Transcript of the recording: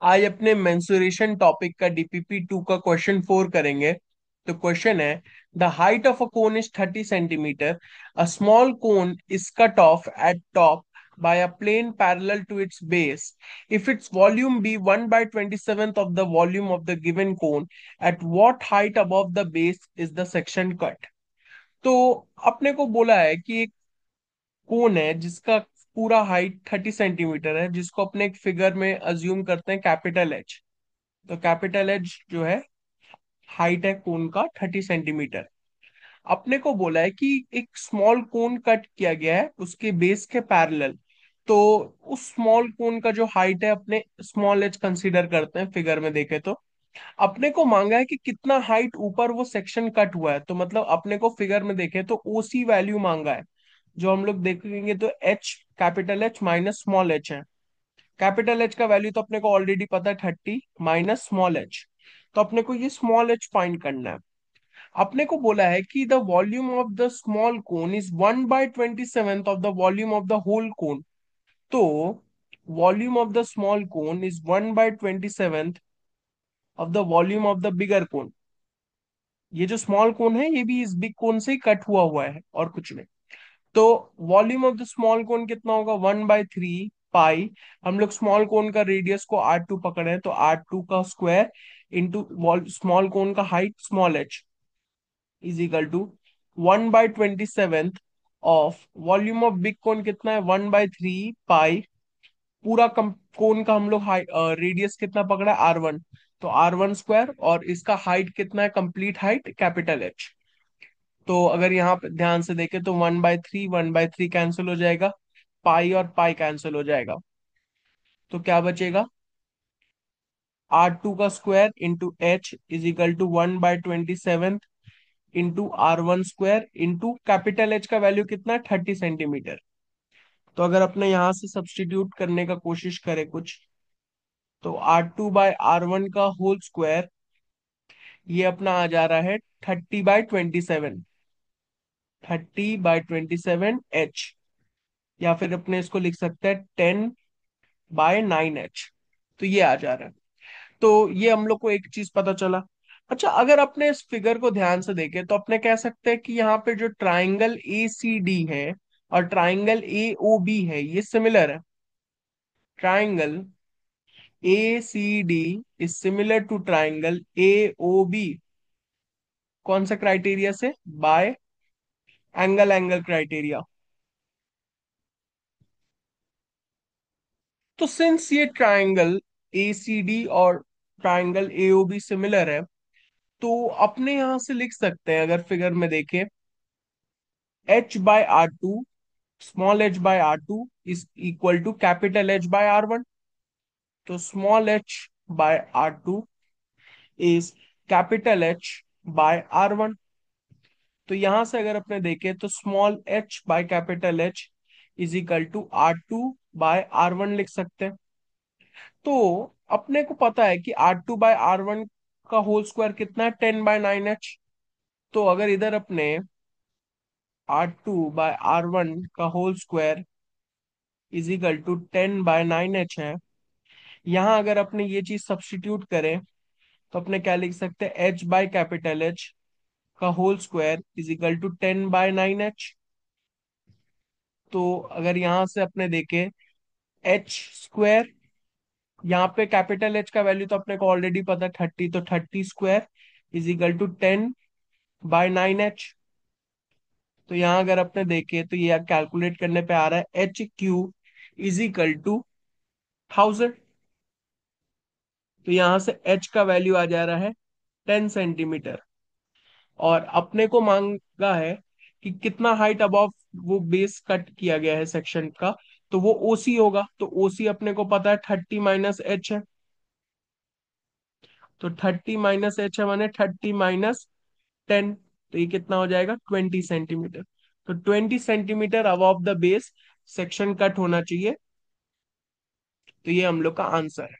आज अपने mensuration topic का डीपीपी 2 का क्वेश्चन 4 करेंगे। तो क्वेश्चन है, the height of a cone is 30 centimetre. A small cone is cut off eight top by a plane parallel to its base. If its volume be 1 by 27th of the volume of the given cone, at what height above the base is the section cut? तो अपने को बोला है कि एक कोन है जिसका पूरा हाइट 30 सेंटीमीटर है, जिसको अपने एक फिगर में अज्यूम करते हैं कैपिटल एच। तो कैपिटल एच जो है, हाइट है कोन का 30 सेंटीमीटर। अपने को बोला है कि एक स्मॉल कोन कट किया गया है उसके बेस के पैरेलल। तो उस स्मॉल कोन का जो हाइट है अपने स्मॉल एच कंसीडर करते हैं फिगर में देखे तो। अपने को मांगा है कि कितना हाइट ऊपर वो सेक्शन कट हुआ है, तो मतलब अपने को फिगर में देखे तो ओसी वैल्यू मांगा है। जो हम लोग देखेंगे तो H, capital H minus small H है। कैपिटल एच का वैल्यू तो अपने को ऑलरेडी पता है 30 माइनस स्मॉल एच। तो अपने को ये स्मॉल एच फाइंड करना है। अपने को बोला है कि the volume of the small cone is 1/27 of the volume of the whole cone. तो volume of the small cone is 1/27 of the volume of the bigger cone. ये जो स्मॉल कोन है ये भी इस बिग कोन से ही कट हुआ है और कुछ नहीं। तो वॉल्यूम ऑफ द स्मॉल कोन कितना होगा, 1/3 पाई। हम लोग स्मॉल कोन का रेडियस को R2 पकड़े हैं, तो R2 का स्क्वायर इंटू स्मॉल कोन का height small H is equal to 1/27 of volume of big cone कितना है, 1/3 पाई। पूरा कोन का हम लोग रेडियस कितना पकड़ा है, R1। तो R1 स्क्वायर, और इसका हाइट कितना है, कंप्लीट हाइट कैपिटल एच। तो अगर यहाँ पे ध्यान से देखें तो 1/3 1/3 कैंसिल हो जाएगा, पाई और पाई कैंसिल हो जाएगा। तो क्या बचेगा, R2 का square into H is equal to 1/27 into R1 square into capital H का वैल्यू कितना है, 30 सेंटीमीटर। तो अगर अपने यहाँ से सब्सटीट्यूट करने का कोशिश करें कुछ, तो R2/R1 का होल स्क्वायर ये अपना आ जा रहा है 30/27। 30/27 एच, या फिर अपने इसको लिख सकते हैं 10/9 एच। तो ये आ जा रहा है। तो ये हम लोग को एक चीज पता चला। अच्छा, अगर अपने इस फिगर को ध्यान से देखें तो अपने कह सकते हैं कि यहाँ पे जो ट्राइंगल ए सी डी है और ट्राइंगल ए ओ बी है ये सिमिलर है। Triangle A C D is similar to triangle A O B. कौन सा क्राइटेरिया से, बाय एंगल क्राइटेरिया। तो सिंस ये ट्राइंगल ए सी डी और triangle A O B similar है, तो अपने यहां से लिख सकते हैं, अगर फिगर में देखें, H/R2, small h/R2 is equal to capital H/R1। तो small h/R2 is capital H/R1। तो यहां से अगर अपने देखें तो small h by capital H is equal to R2/R1 लिख सकते हैं। तो अपने को पता है कि R2/R1 का होल स्क्वायर कितना है, 10/9 एच। तो अगर इधर अपने R2/R1 का whole square is equal to 10/9 H है, यहाँ अगर अपने ये चीज सब्स्टिट्यूट करें तो अपने क्या लिख सकते हैं, एच बाय कैपिटल एच का whole square is equal to 10/9 H. तो अगर यहाँ से अपने देखें एच स्क्वायर, यहाँ पे कैपिटल एच का वैल्यू तो अपने को ऑलरेडी पता है 30, तो 30 square is equal to 10/9 H. तो यहाँ अगर अपने देखें तो ये कैलकुलेट करने पे आ रहा है H³ इज इक्वल टू 1000। तो यहाँ से H का वैल्यू आ जा रहा है 10 सेंटीमीटर। और अपने को मांगा है कि कितना हाइट अबव वो बेस कट किया गया है सेक्शन का। तो वो ओसी होगा, तो ओसी अपने को पता है 30 - एच है। तो 30 - एच है माने 30 - 10। तो ये कितना हो जाएगा, 20 सेंटीमीटर। तो 20 centimetre above the base section cut होना चाहिए। तो ये हम लोग का आंसर है।